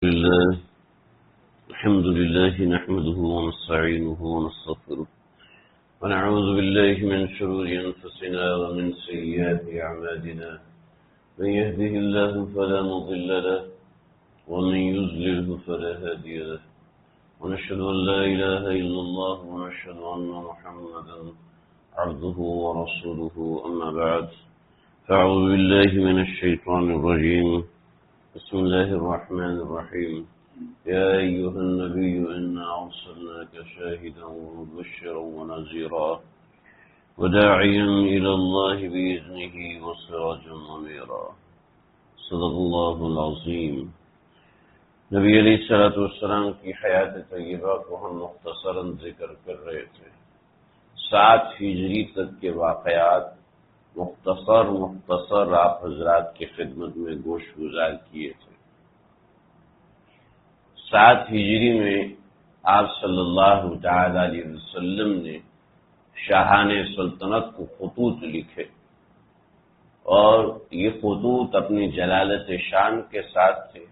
لله الحمد لله نحمده ونستعينه ونستغفره ونعوذ بالله من شرور أنفسنا ومن سيئات أعمالنا من يهده الله فلا مضل له ومن يضلله فلا هادي له ونشهد أن لا إله إلا الله ونشهد أن محمدا عبده ورسوله أما بعد فأعوذ بالله من الشيطان الرجيم بسم الله الرحمن الرحيم يا أيها النبي إنا أرسلناك شاهدا ومبشرا ونذيرا وداعيا إلى الله بإذنه وسراجا منيرا صدق الله العظيم. نبی علیہ الصلوۃ والسلام کی حیات طیبہ کو ہم مختصراً ذکر کر رہے تھے. 7 ہجری تک کے واقعات مختصر آپ حضرات کی خدمت میں گوش گزار کیے تھے. 7 ہجری میں آپ صلی اللہ تعالی علیہ وسلم نے شاہان سلطنت کو خطوط لکھے اور یہ خطوط اپنی جلالت شان کے ساتھ تھے،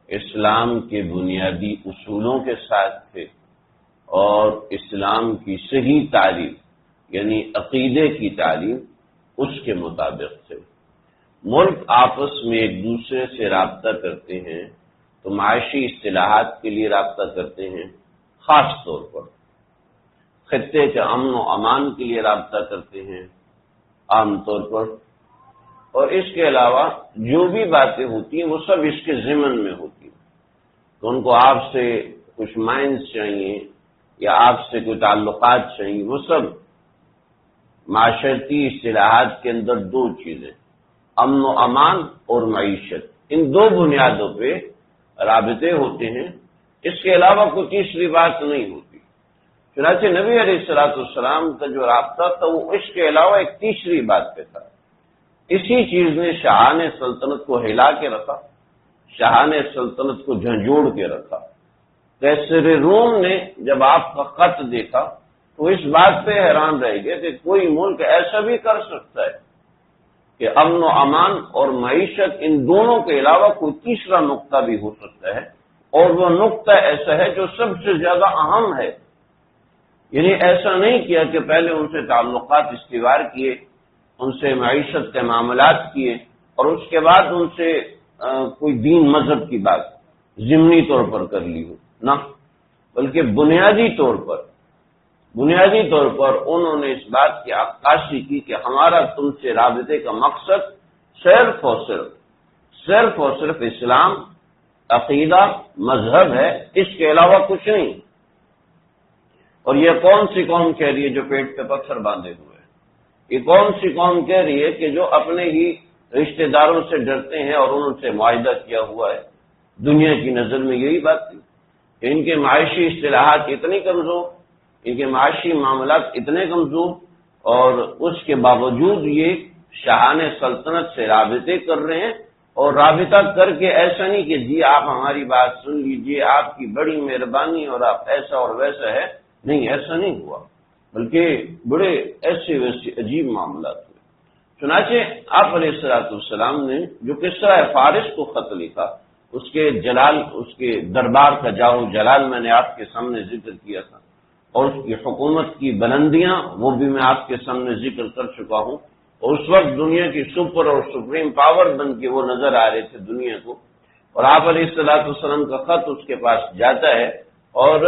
اسلام کے بنیادی اصولوں کے ساتھ تھے اور اسلام کی صحیح تعلیم یعنی عقیدے کی تعلیم اس کے مطابق تھے. ملک آپس میں ایک دوسرے سے رابطہ کرتے ہیں تو معاشی اصطلاحات کے لیے رابطہ کرتے ہیں، خاص طور پر خطے کے امن و امان کے لیے رابطہ کرتے ہیں عام طور پر، اور اس کے علاوہ جو بھی باتیں ہوتی ہیں وہ سب اس کے ضمن میں ہوتی ہیں. تو ان کو آپ سے کچھ مائنز چاہیے یا آپ سے کوئی تعلقات چاہیے، وہ سب معاشرتی اصطلاحات کے اندر 2 چیزیں، امن و امان اور معیشت، ان 2 بنیادوں پہ رابطے ہوتے ہیں. اس کے علاوہ کوئی تیسری بات نہیں ہوتی. چنانچہ نبی علیہ الصلوۃ والسلام کا جو رابطہ تھا وہ اس کے علاوہ ایک تیسری بات پہ تھا. اسی چیز نے شاہان سلطنت کو ہلا کے رکھا، شاہان سلطنت کو جھنجھوڑ کے رکھا. قیصر روم نے جب آپ کا خط دیکھا تو اس بات پہ حیران رہ گئے کہ کوئی ملک ایسا بھی کر سکتا ہے کہ امن و امان اور معیشت ان دونوں کے علاوہ کوئی تیسرا نقطہ بھی ہو سکتا ہے، اور وہ نقطہ ایسا ہے جو سب سے زیادہ اہم ہے. یعنی ایسا نہیں کیا کہ پہلے ان سے تعلقات استوار کیے، ان سے معیشت کے معاملات کیے اور اس کے بعد ان سے کوئی دین مذہب کی بات ضمنی طور پر کر لی ہو، نہ، بلکہ بنیادی طور پر انہوں نے اس بات کی عکاسی کی کہ ہمارا تم سے رابطے کا مقصد صرف اور صرف اسلام، عقیدہ، مذہب ہے، اس کے علاوہ کچھ نہیں. اور یہ کون سی قوم کہہ رہی ہے جو پیٹ پہ پتھر باندھے ہوئے ہے؟ یہ کون سی قوم کہہ رہی ہے کہ جو اپنے ہی رشتہ داروں سے ڈرتے ہیں اور انہوں سے معاہدہ کیا ہوا ہے؟ دنیا کی نظر میں یہی بات تھی کہ ان کے معاشی اصطلاحات اتنی کمزور، ان کے معاشی معاملات اتنے کمزور، اور اس کے باوجود یہ شاہان سلطنت سے رابطے کر رہے ہیں. اور رابطہ کر کے ایسا نہیں کہ جی آپ ہماری بات سن لیجئے، آپ کی بڑی مہربانی اور آپ ایسا اور ویسا ہے، نہیں، ایسا نہیں ہوا، بلکہ بڑے ایسے ویسے عجیب معاملات ہوئے. چنانچہ آپ علیہ الصلوۃ والسلام نے جو کسریٰ فارس کو خط لکھا، اس کے دربار کا جاہو جلال میں نے آپ کے سامنے ذکر کیا تھا، اور اس کی حکومت کی بلندیاں وہ بھی میں آپ کے سامنے ذکر کر چکا ہوں. اور اس وقت دنیا کی سپر اور سپریم پاور بن کے وہ نظر آ رہے تھے دنیا کو. اور آپ علیہ الصلوۃ والسلام کا خط اس کے پاس جاتا ہے، اور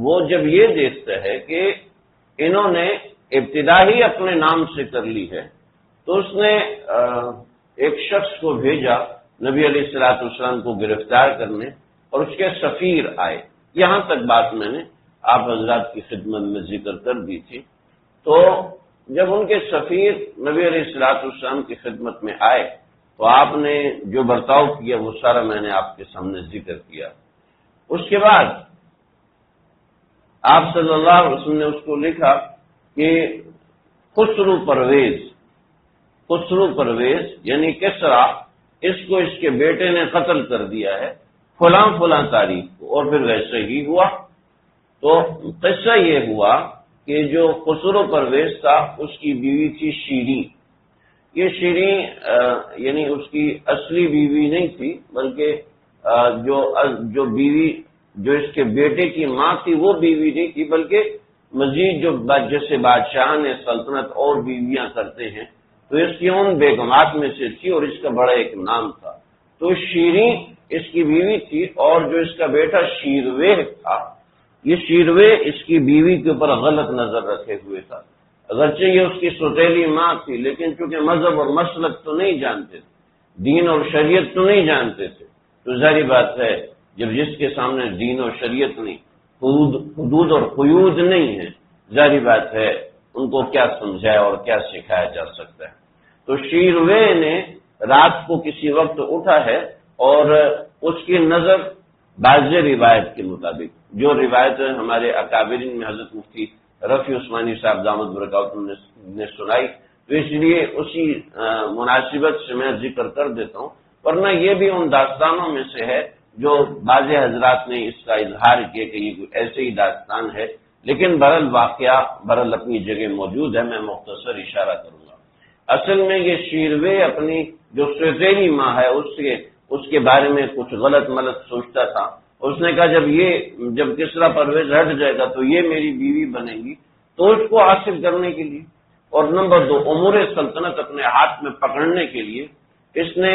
وہ جب یہ دیکھتا ہے کہ انہوں نے ابتدا ہی اپنے نام سے کر لی ہے، تو اس نے ایک شخص کو بھیجا نبی علیہ الصلوۃ والسلام کو گرفتار کرنے، اور اس کے سفیر آئے. یہاں تک بات میں نے آپ حضرات کی خدمت میں ذکر کر دی تھی. تو جب ان کے سفیر نبی علیہ الصلوۃ والسلام کی خدمت میں آئے تو آپ نے جو برتاؤ کیا وہ سارا میں نے آپ کے سامنے ذکر کیا. اس کے بعد آپ صلی اللہ علیہ وسلم نے اس کو لکھا کہ خسرو پرویز یعنی کسریٰ، اس کو اس کے بیٹے نے قتل کر دیا ہے فلاں تاریخ کو، اور پھر ویسے ہی ہوا. تو قصہ یہ ہوا کہ جو خسرو پرویز تھا اس کی بیوی تھی شیریں. یہ شیریں یعنی اس کی اصلی بیوی نہیں تھی، بلکہ جو بیوی جو اس کے بیٹے کی ماں تھی وہ بیوی نہیں تھی، بلکہ مزید جو جیسے بادشاہ نے سلطنت اور بیویاں کرتے ہیں تو اس کی ان بیگمات میں سے تھی اور اس کا بڑا ایک نام تھا۔ تو شیریں اس کی بیوی تھی، اور جو اس کا بیٹا شیروے تھا، یہ شیروے اس کی بیوی کے اوپر غلط نظر رکھے ہوئے تھا۔ اگرچہ یہ اس کی سوتیلی ماں تھی، لیکن چونکہ مذہب اور مسلک تو نہیں جانتے تھے، دین اور شریعت تو نہیں جانتے تھے، تو ظاہری بات ہے جب جس کے سامنے دین اور شریعت نہیں، حدود اور قیود نہیں ہے، ظاہری بات ہے ان کو کیا سمجھایا اور کیا سکھایا جا سکتا ہے۔ تو شیروے نے رات کو کسی وقت اٹھا ہے، اور اس کی نظر بعض روایت کے مطابق، جو روایت ہمارے اکابرین میں حضرت مفتی رفیع عثمانی صاحب دامت برکاتہ نے سنائی، تو اس لیے اسی مناسبت سے میں ذکر کر دیتا ہوں، ورنہ یہ بھی ان داستانوں میں سے ہے جو بعض حضرات نے اس کا اظہار کیا کہ یہ کوئی ایسے ہی داستان ہے، لیکن برحال واقعہ برحال اپنی جگہ موجود ہے، میں مختصر اشارہ کروں گا۔ اصل میں یہ شیروے اپنی جو سوتیلی ماں ہے اس کے بارے میں کچھ غلط ملت سوچتا تھا، اس نے کہا جب کسریٰ پرویز ہٹ جائے گا تو یہ میری بیوی بنے گی، تو اس کو حاصل کرنے کے لیے اور نمبر 2 امور سلطنت اپنے ہاتھ میں پکڑنے کے لیے اس نے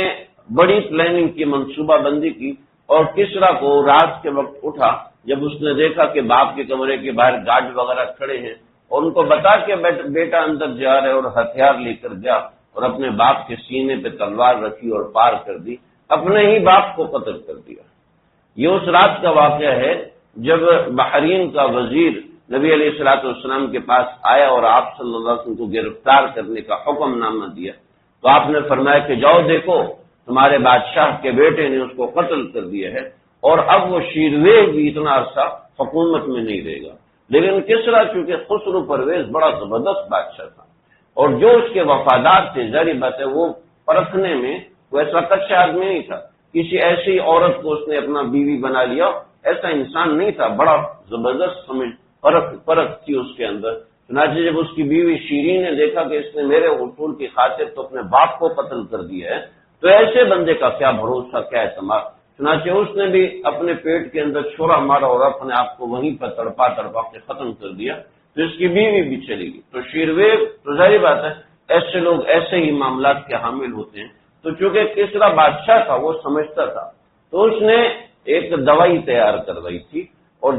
بڑی پلاننگ کی، منصوبہ بندی کی، اور کسریٰ کو رات کے وقت اٹھا جب اس نے دیکھا کہ باپ کے کمرے کے باہر گارڈ وغیرہ کھڑے ہیں، اور ان کو بتا کہ بیٹا اندر جا رہے، اور ہتھیار لے کر گیا اور اپنے باپ کے سینے پہ تلوار رکھی اور پار کر دی، اپنے ہی باپ کو قتل کر دیا۔ یہ اس رات کا واقعہ ہے جب بحرین کا وزیر نبی علیہ الصلوۃ والسلام کے پاس آیا اور آپ صلی اللہ علیہ وسلم کو گرفتار کرنے کا حکم نامہ دیا، تو آپ نے فرمایا کہ جاؤ دیکھو تمہارے بادشاہ کے بیٹے نے اس کو قتل کر دیا ہے، اور اب وہ شیروے بھی اتنا عرصہ حکومت میں نہیں رہے گا۔ لیکن کسریٰ چونکہ خسرو پرویز بڑا زبردست بادشاہ تھا، اور جو اس کے وفادار تھے، ظاہری بات ہے وہ پرکھنے میں وہ ایسا کچا آدمی نہیں تھا، کسی ایسی عورت کو اس نے اپنا بیوی بنا لیا، ایسا انسان نہیں تھا، بڑا زبردست سمجھ پرکھ تھی اس کے اندر۔ چنانچہ جب اس کی بیوی شیریں نے دیکھا کہ اس نے میرے اصول کی خاطر تو اپنے باپ کو قتل کر دیا ہے، تو ایسے بندے کا کیا بھروسہ، کیا اعتماد، چنانچہ اس نے بھی اپنے پیٹ کے اندر چھوڑا مارا اور اپنے آپ کو وہیں پر تڑپا کے ختم کر دیا، تو اس کی بیوی بھی چلی گئی۔ تو شیروے تو ظاہری بات ہے ایسے لوگ ایسے ہی معاملات کے حامل ہوتے ہیں، تو چونکہ کسریٰ بادشاہ تھا وہ سمجھتا تھا، تو اس نے ایک دوائی تیار کروائی تھی، اور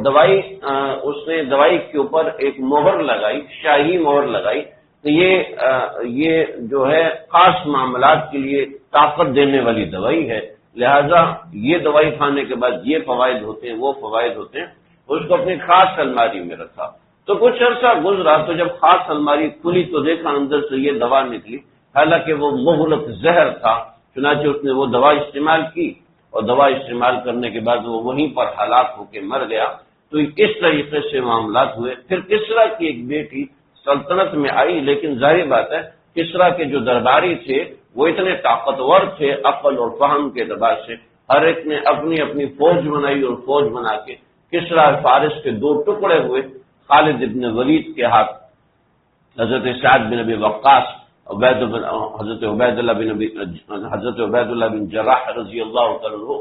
اس نے دوائی کے اوپر ایک مہر لگائی، شاہی مہر لگائی، تو یہ جو ہے خاص معاملات کے لیے طاقت دینے والی دوائی ہے، لہذا یہ دوائی کھانے کے بعد یہ فوائد ہوتے ہیں، وہ فوائد ہوتے ہیں۔ اس کو اپنی خاص الماری میں رکھا، تو کچھ عرصہ گزرا، تو جب خاص الماری کھلی تو دیکھا اندر سے یہ دوا نکلی، حالانکہ وہ مغلق زہر تھا۔ چنانچہ اس نے وہ دوا استعمال کی، اور دوا استعمال کرنے کے بعد وہ وہیں پر ہلاک ہو کے مر گیا۔ تو اس طریقے سے معاملات ہوئے۔ پھر کسریٰ کی ایک بیٹی سلطنت میں آئی، لیکن ظاہر بات ہے کسریٰ کے جو درباری تھے وہ اتنے طاقتور تھے عقل اور فہم کے اعتبار سے، ہر ایک نے اپنی اپنی فوج بنائی، اور فوج بنا کے کسریٰ فارس کے 2 ٹکڑے ہوئے، خالد ابن ولید کے ہاتھ حضرت سعد بن ابی وقاص، حضرت عبید اللہ بن جراح رضی اللہ تعالیٰ عنہ،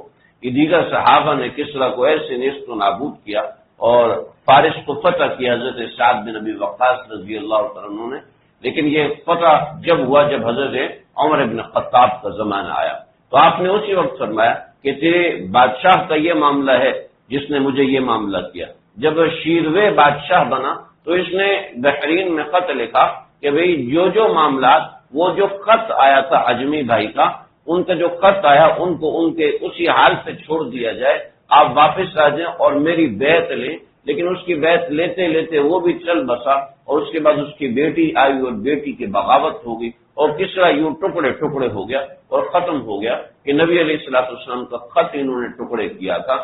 یہ دیگر صحابہ نے کسریٰ کو ایسے نیست و نابود کیا اور فارس کو فتح کیا حضرت سعد بن ابی وقاص رضی اللہ تعالیٰ عنہ نے۔ لیکن یہ فتح جب ہوا جب حضرت عمر بن خطاب کا زمانہ آیا، تو آپ نے اسی وقت فرمایا کہ تیرے بادشاہ کا یہ معاملہ ہے جس نے مجھے یہ معاملہ کیا۔ جب شیروے بادشاہ بنا تو اس نے بحرین میں خط لکھا کہ بھئی جو معاملات، وہ جو خط آیا تھا عجمی بھائی کا، ان کا جو خط آیا ان کو ان کے اسی حال سے چھوڑ دیا جائے، آپ واپس آ جائیں اور میری بیعت لیں۔ لیکن اس کی بیعت لیتے لیتے وہ بھی چل بسا، اور اس کے بعد اس کی بیٹی آئی اور بیٹی کی بغاوت ہو گئی، اور کسریٰ یوں ٹکڑے ٹکڑے ہو گیا اور ختم ہو گیا کہ نبی علیہ الصلوۃ والسلام کا خط انہوں نے ٹکڑے کیا تھا۔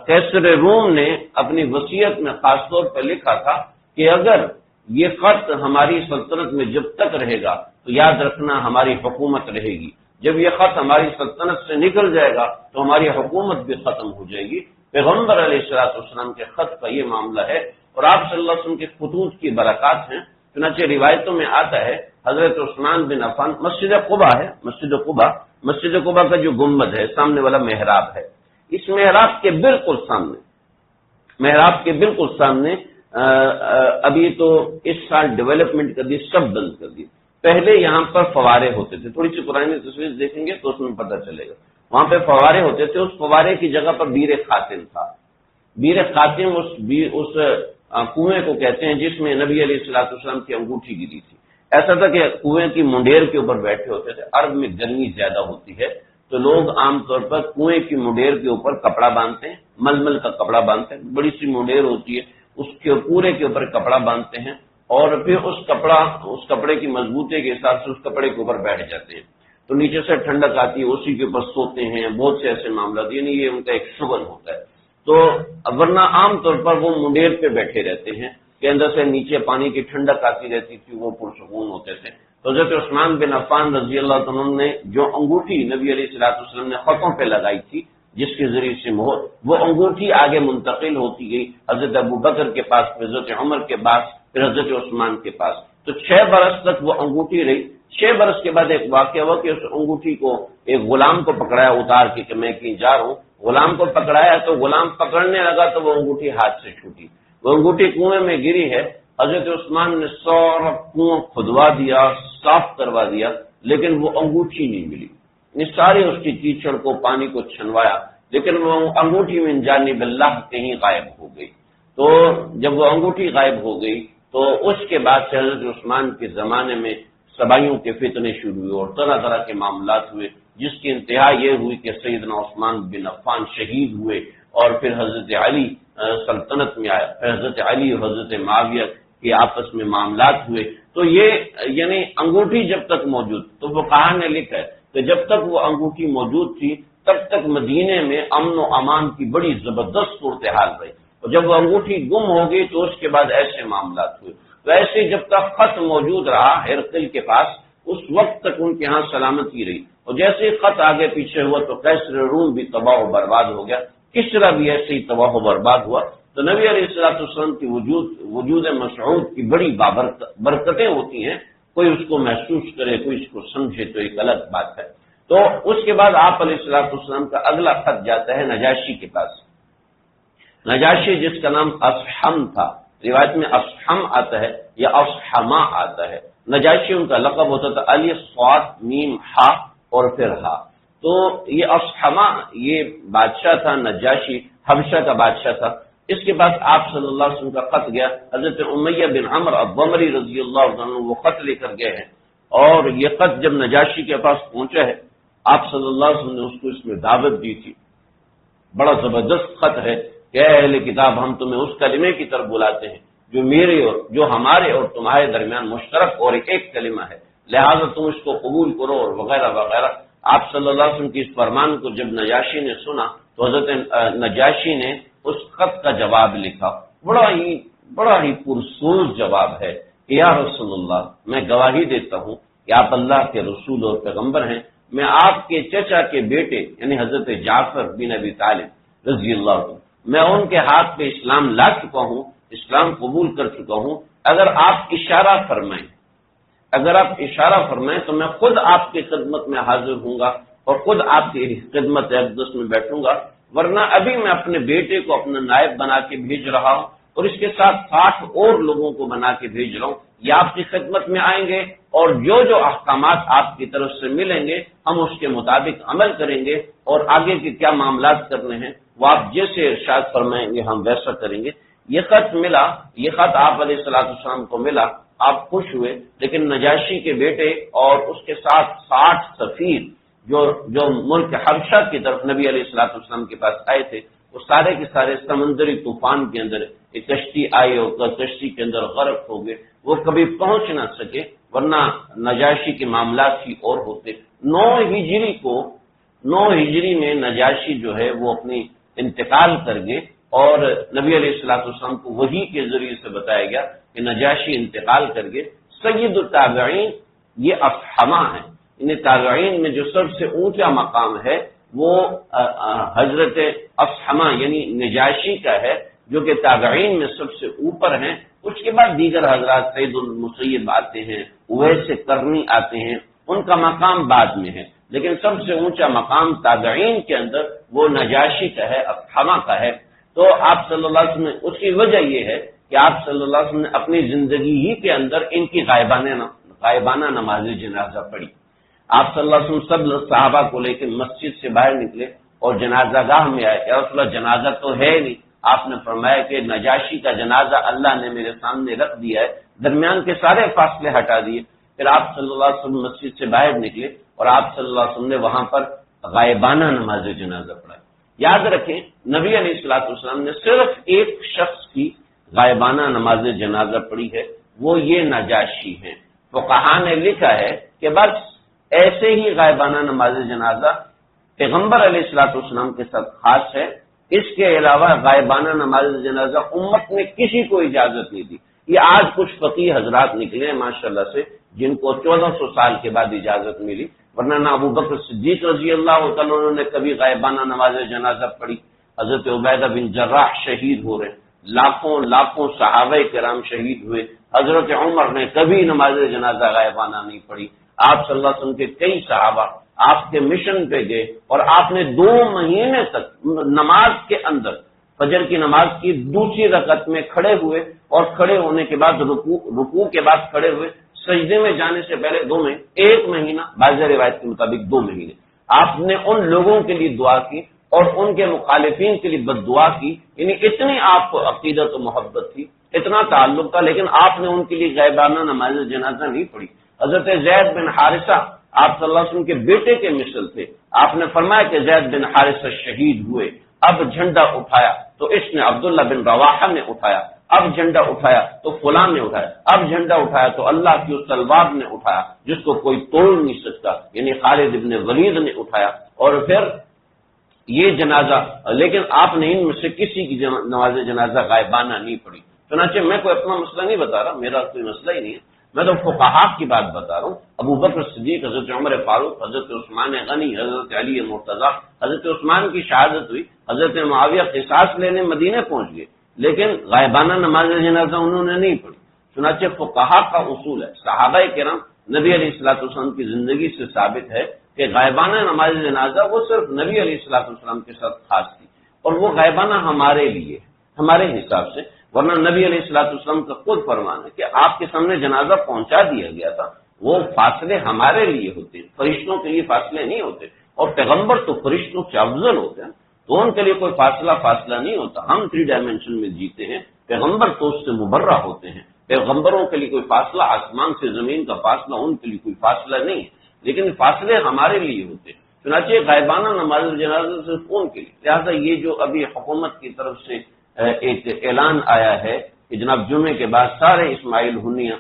قیصر روم نے اپنی وصیت میں خاص طور پر لکھا تھا کہ اگر یہ خط ہماری سلطنت میں جب تک رہے گا تو یاد رکھنا ہماری حکومت رہے گی، جب یہ خط ہماری سلطنت سے نکل جائے گا تو ہماری حکومت بھی ختم ہو جائے گی۔ پیغمبر علیہ الصلوۃ والسلام کے خط کا یہ معاملہ ہے، اور آپ صلی اللہ علیہ وسلم کے خطوط کی برکات ہیں۔ چنانچہ روایتوں میں آتا ہے حضرت عثمان بن عفان، مسجد قباء کا جو گنبد ہے، سامنے والا محراب ہے، اس محراب کے بالکل سامنے ابھی تو اس سال ڈیولپمنٹ کر دی، سب بند کر دی. پہلے یہاں پر فوارے ہوتے تھے، تھوڑی سی پرانی تصویر دیکھیں گے تو اس میں پتہ چلے گا. وہاں پہ فوارے ہوتے تھے، اس فوارے کی جگہ پر بیر خاتم تھا. بیر خاتم اس کنویں کو کہتے ہیں جس میں نبی علیہ الصلوۃ والسلام کی انگوٹھی گری تھی. ایسا تھا کہ کنویں کی منڈیر کے اوپر بیٹھے ہوتے تھے. عرب میں گرمی زیادہ ہوتی ہے تو لوگ عام طور پر کنویں کی منڈیر کے اوپر کپڑا باندھتے ہیں، ململ کا کپڑا باندھتے ہیں. بڑی سی منڈیر ہوتی ہے، اس کے پورے کے اوپر کپڑا باندھتے ہیں اور پھر اس کپڑے کی مضبوطی کے حساب سے اس کپڑے کے اوپر بیٹھ جاتے ہیں. تو نیچے سے ٹھنڈک آتی ہے، اسی کے اوپر سوتے ہیں. بہت سے ایسے معاملات، یعنی یہ ان کا ایک شغل ہوتا ہے. تو ورنہ عام طور پر وہ منڈیر پہ بیٹھے رہتے ہیں کہ اندر سے نیچے پانی کی ٹھنڈک آتی رہتی تھی، وہ پرسکون ہوتے تھے. تو حضرت عثمان بن عفان رضی اللہ عنہ نے جو انگوٹھی نبی علیہ الصلوۃ والسلام نے خطوں پہ لگائی تھی، جس کے ذریعے سے مہر، وہ انگوٹھی آگے منتقل ہوتی گئی حضرت ابوبکر کے پاس، پھر حضرت عمر کے پاس، پھر حضرت عثمان کے پاس. تو 6 برس تک وہ انگوٹھی رہی. 6 برس کے بعد ایک واقعہ ہوا کہ اس انگوٹھی کو ایک غلام کو پکڑایا اتار کے کہ میں کہیں جا رہا ہوں. غلام کو پکڑایا تو غلام پکڑنے لگا تو وہ انگوٹھی ہاتھ سے چھوٹی. وہ انگوٹھی کنویں میں گری ہے. حضرت عثمان نے سارا کنواں کھدوا دیا، صاف کروا دیا، لیکن وہ انگوٹھی نہیں ملی. سارے اس کی کیچڑ کو، پانی کو چھنوایا، لیکن وہ انگوٹھی من جانب اللہ کہیں غائب ہو گئی. تو جب وہ انگوٹھی غائب ہو گئی تو اس کے بعد سے حضرت عثمان کے زمانے میں سبائیوں کے فتنے شروع ہوئے اور طرح طرح کے معاملات ہوئے، جس کی انتہا یہ ہوئی کہ سیدنا عثمان بن عفان شہید ہوئے اور پھر حضرت علی سلطنت میں آیا. پھر حضرت علی اور حضرت معاویہ کے آپس میں معاملات ہوئے. تو یہ یعنی انگوٹھی جب تک موجود، تو فقہا نے لکھا ہے کہ جب تک وہ انگوٹھی موجود تھی تب تک مدینے میں امن و امان کی بڑی زبردست صورتحال رہی. اور جب وہ انگوٹھی گم ہو گئی تو اس کے بعد ایسے معاملات ہوئے. تو ایسے جب تک خط موجود رہا ہرقل کے پاس، اس وقت تک ان کے ہاں سلامتی رہی. اور جیسے ہی خط آگے پیچھے ہوا تو قیصر روم بھی تباہ و برباد ہو گیا، کسرا بھی ایسے ہی تباہ و برباد ہوا. تو نبی علیہ الصلوۃ والسلام کی وجود مسعود کی بڑی برکتیں ہوتی ہیں. کوئی اس کو محسوس کرے، کوئی اس کو سمجھے تو ایک الگ بات ہے. تو اس کے بعد آپ علیہ الصلوۃ والسلام کا اگلا خط جاتا ہے نجاشی کے پاس. نجاشی جس کا نام اصحم تھا، روایت میں اصحم آتا ہے یا اصحما آتا ہے. نجاشی ان کا لقب ہوتا تھا، الف صاد میم ہا اور پھر ہا. تو یہ اصحما یہ بادشاہ تھا، نجاشی حبشہ کا بادشاہ تھا. اس کے بعد آپ صلی اللہ علیہ وسلم کا خط گیا. حضرت امیہ بن عمرو الضمری رضی اللہ عنہ وہ خط لے کر گئے ہیں، اور یہ خط جب نجاشی کے پاس پہنچا ہے آپ صلی اللہ علیہ وسلم نے اس کو اس میں دعوت دی تھی. بڑا زبردست خط ہے کہ اے اہل کتاب، ہم تمہیں اس کلمے کی طرف بلاتے ہیں جو میرے اور جو ہمارے اور تمہارے درمیان مشترک اور ایک کلمہ ہے، لہذا تم اس کو قبول کرو اور وغیرہ وغیرہ. آپ صلی اللہ علیہ وسلم کی اس فرمان کو جب نجاشی نے سنا تو حضرت نجاشی نے اس خط کا جواب لکھا. بڑا ہی پرسوز جواب ہے کہ یا رسول اللہ، میں گواہی دیتا ہوں کہ آپ اللہ کے رسول اور پیغمبر ہیں. میں آپ کے چچا کے بیٹے یعنی حضرت جعفر بن ابی طالب رضی اللہ عنہ، میں ان کے ہاتھ پہ اسلام لا چکا ہوں، اسلام قبول کر چکا ہوں. اگر آپ اشارہ فرمائیں تو میں خود آپ کی خدمت میں حاضر ہوں گا اور خود آپ کی خدمت اقدس میں بیٹھوں گا. ورنہ ابھی میں اپنے بیٹے کو اپنا نائب بنا کے بھیج رہا ہوں اور اس کے ساتھ 60 اور لوگوں کو بنا کے بھیج رہا ہوں. یہ آپ کی خدمت میں آئیں گے اور جو احکامات آپ کی طرف سے ملیں گے ہم اس کے مطابق عمل کریں گے، اور آگے کے کیا معاملات کرنے ہیں وہ آپ جیسے ارشاد فرمائیں گے ہم ویسا کریں گے. یہ خط آپ علیہ الصلوۃ والسلام کو ملا. آپ خوش ہوئے، لیکن نجاشی کے بیٹے اور اس کے ساتھ 60 سفیر جو ملک حبشہ کی طرف نبی علیہ الصلوۃ والسلام کے پاس آئے تھے، وہ سارے کے سارے سمندری طوفان کے اندر ایک کشتی آئی اور کشتی کے اندر غرق ہو گئے. وہ کبھی پہنچ نہ سکے، ورنہ نجاشی کے معاملات ہی اور ہوتے. 9 ہجری میں نجاشی جو ہے وہ اپنی انتقال کر گئے، اور نبی علیہ الصلوۃ والسلام کو وحی کے ذریعے سے بتایا گیا کہ نجاشی انتقال کر گئے. سید التابعین یہ اصحما ہیں. ان تابعین میں جو سب سے اونچا مقام ہے وہ حضرت اصحما یعنی نجاشی کا ہے، جو کہ تابعین میں سب سے اوپر ہیں. اس کے بعد دیگر حضرات سعید المسیب آتے ہیں، اویس قرنی آتے ہیں، ان کا مقام بعد میں ہے. لیکن سب سے اونچا مقام تابعین کے اندر وہ نجاشی کا ہے، اصحابہ کا ہے۔ تو آپ صلی اللہ علیہ وسلم نے، اس کی وجہ یہ ہے کہ آپ صلی اللہ علیہ وسلم نے اپنی زندگی ہی کے اندر ان کی غائبانہ نماز جنازہ پڑھی۔ آپ صلی اللہ علیہ وسلم سب صحابہ کو لے کے مسجد سے باہر نکلے اور جنازہ گاہ میں آئے، یا رسول اللہ جنازہ تو ہے نہیں، آپ نے فرمایا کہ نجاشی کا جنازہ اللہ نے میرے سامنے رکھ دیا ہے، درمیان کے سارے فاصلے ہٹا دیے۔ پھر آپ صلی اللہ علیہ وسلم مسجد سے باہر نکلے اور آپ صلی اللہ علیہ وسلم نے وہاں پر غائبانہ نماز جنازہ پڑھائی۔ یاد رکھیں، نبی علیہ الصلوۃ والسلام نے صرف ایک شخص کی غائبانہ نماز جنازہ پڑھی ہے، وہ یہ نجاشی ہیں۔ فقہا نے لکھا ہے کہ بس ایسے ہی غائبانہ نماز جنازہ پیغمبر علیہ الصلوۃ والسلام کے ساتھ خاص ہے، اس کے علاوہ غائبانہ نماز جنازہ امت نے کسی کو اجازت نہیں دی۔ یہ آج کچھ فقیہ حضرات نکلے ہیں ماشاءاللہ سے، جن کو 1400 سال کے بعد اجازت ملی، ورنہ نہ ابو بکر صدیق رضی اللہ تعالیٰ عنہ نے کبھی غائبانہ نماز جنازہ پڑھی، حضرت عبیدہ بن جراح شہید ہو رہے، لاکھوں صحابہ کرام شہید ہوئے، حضرت عمر نے کبھی نماز جنازہ غائبانہ نہیں پڑھی۔ آپ صلی اللہ علیہ وسلم کے کئی صحابہ آپ کے مشن پہ گئے اور آپ نے 2 مہینے تک نماز کے اندر فجر کی نماز کی دوسری رکعت میں کھڑے ہوئے، اور کھڑے ہونے کے بعد رکوع کے بعد کھڑے ہوئے، سجدے میں جانے سے پہلے 2 مہینے، 1 مہینہ، بعض روایت کے مطابق 2 مہینے آپ نے ان لوگوں کے لیے دعا کی اور ان کے مخالفین کے لیے بد دعا کی، یعنی اتنی آپ کو عقیدت و محبت تھی، اتنا تعلق تھا، لیکن آپ نے ان کے لیے غائبانہ نماز جنازہ نہیں پڑھی۔ حضرت زید بن حارثہ آپ صلی اللہ علیہ وسلم کے بیٹے کے مثل تھے، آپ نے فرمایا کہ زید بن حارثہ شہید ہوئے، اب جھنڈا اٹھایا تو اس نے عبداللہ بن رواحہ نے اٹھایا، اب جھنڈا اٹھایا تو فلاں نے اٹھایا، اب جھنڈا اٹھایا تو اللہ کی اس تلوار نے اٹھایا جس کو کوئی توڑ نہیں سکتا، یعنی خالد بن ولید نے اٹھایا، اور پھر یہ جنازہ، لیکن آپ نے ان میں سے کسی کی نماز جنازہ غائبانہ نہیں پڑھی۔ چنانچہ میں کوئی اپنا مسئلہ نہیں بتا رہا، میرا کوئی مسئلہ ہی نہیں ہے، میں تو فقہا کی بات بتا رہا ہوں۔ ابو بکر صدیق، حضرت عمر فاروق، حضرت عثمان غنی، حضرت علی مرتضیٰ، حضرت عثمان کی شہادت ہوئی، حضرت معاویہ قصاص لینے مدینے پہنچ گئے، لیکن غائبانہ نماز جنازہ انہوں نے نہیں پڑھی۔ چنانچہ فقہا کا اصول ہے، صحابہ کرام نبی علیہ الصلوۃ والسلام کی زندگی سے ثابت ہے کہ غائبانہ نماز جنازہ وہ صرف نبی علیہ الصلوۃ والسلام کے ساتھ خاص تھی، اور وہ غائبانہ ہمارے لیے، ہمارے حساب سے، ورنہ نبی علیہ الصلوۃ والسلام کا خود فرمان ہے کہ آپ کے سامنے جنازہ پہنچا دیا گیا تھا، وہ فاصلے ہمارے لیے ہوتے ہیں، فرشتوں کے لیے فاصلے نہیں ہوتے، اور پیغمبر تو فرشتوں سے افضل ہوتے ہیں، تو ان کے لیے کوئی فاصلہ نہیں ہوتا۔ ہم 3 ڈائمینشن میں جیتے ہیں، پیغمبر تو اس سے مبرہ ہوتے ہیں، پیغمبروں کے لیے کوئی فاصلہ، آسمان سے زمین کا فاصلہ ان کے لیے کوئی فاصلہ نہیں ہے، لیکن فاصلے ہمارے لیے ہوتے ہیں۔ چنانچہ غائبانہ نماز جنازہ صرف ان کے لیے، لہٰذا یہ جو ابھی حکومت کی طرف سے ایک اعلان آیا ہے کہ جناب جمعے کے بعد سارے اسماعیل ہنیہ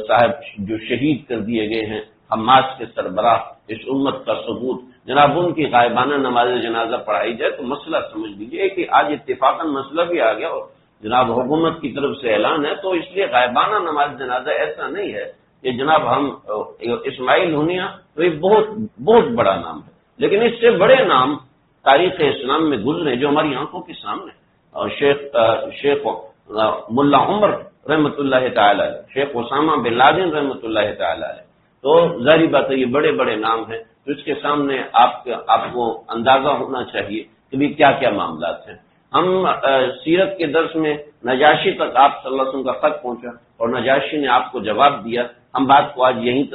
صاحب جو شہید کر دیے گئے ہیں، حماس کے سربراہ، اس امت کا ثبوت، جناب ان کی غائبانہ نماز جنازہ پڑھائی جائے، تو مسئلہ سمجھ لیجیے کہ آج اتفاقاً مسئلہ بھی آ گیا اور جناب حکومت کی طرف سے اعلان ہے، تو اس لیے غائبانہ نماز جنازہ ایسا نہیں ہے کہ جناب ہم اسماعیل ہنیہ تو یہ بہت بڑا نام ہے، لیکن اس سے بڑے نام تاریخ اسلام میں گزرے جو ہماری آنکھوں کے سامنے، اور شیخ ملا عمر رحمۃ اللہ تعالی علیہ، شیخ اسامہ بن لادن رحمۃ اللہ تعالی علیہ، تو ظاہری بات ہے یہ بڑے بڑے نام ہیں، تو اس کے سامنے آپ کو اندازہ ہونا چاہیے کہ بھی کیا کیا معاملات ہیں۔ ہم سیرت کے درس میں نجاشی تک آپ صلی اللہ علیہ وسلم کا خط پہنچا اور نجاشی نے آپ کو جواب دیا، ہم بات کو آج یہیں تک